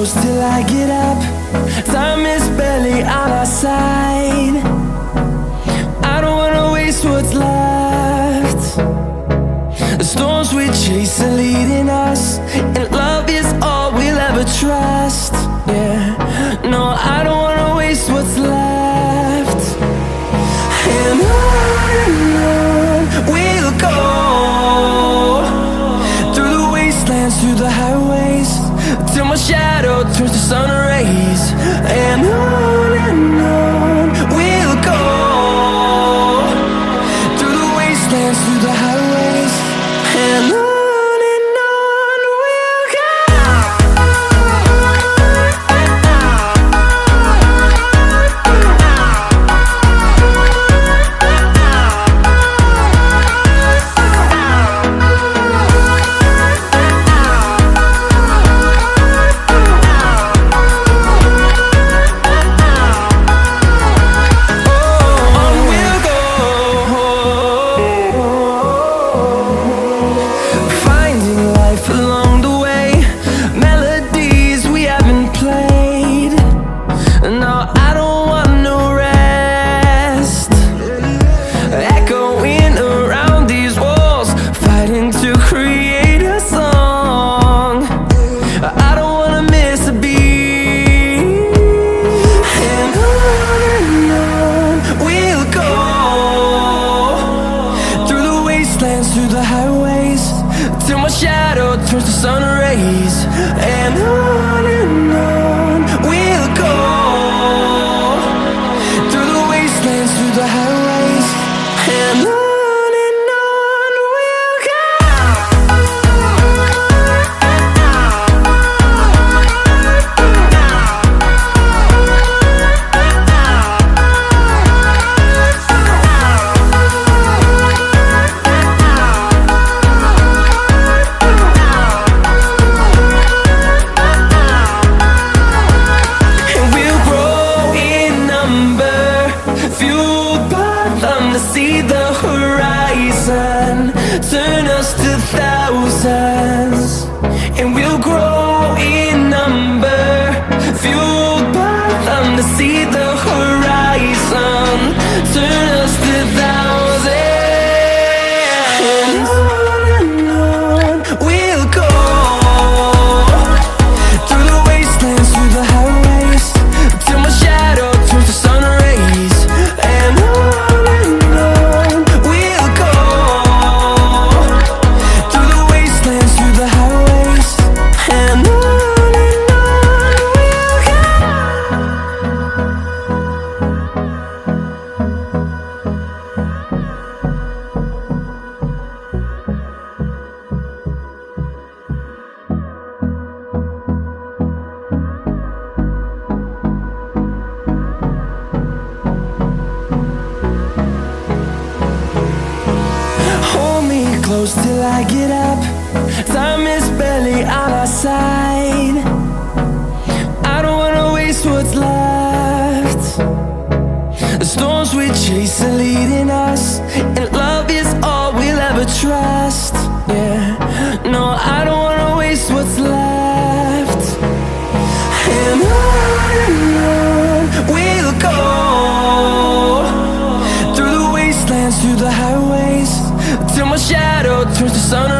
close till I get up. Time is barely on our side. I don't wanna waste what's left. The storms we chase are leading us, and love is all we'll ever trust. Yeah, no, I don't wanna waste what's left. And on we'll go, through the wastelands, through the highways, till my shadow turns to sun rays. And on we'll go, through the wastelands, through the highways, and on. Through the highways, till my shadow turns to sun rays. And on we'll go, through the wastelands, through the highways, and on. See the horizon turn us to thousands, and we'll grow in number, fueled by them. To see the horizon turn us to thousands, and on we'll go, through the wastelands, through the highways, till my shadow turns to sun rays. And on close till I get up. Time is barely on our side. I don't wanna waste what's left. The storms we chase are leading us, and love is all we'll ever trust. Yeah, no, I don't wanna waste what's left. And on we'll go, through the wastelands, through the highways, till my shadow turns to sun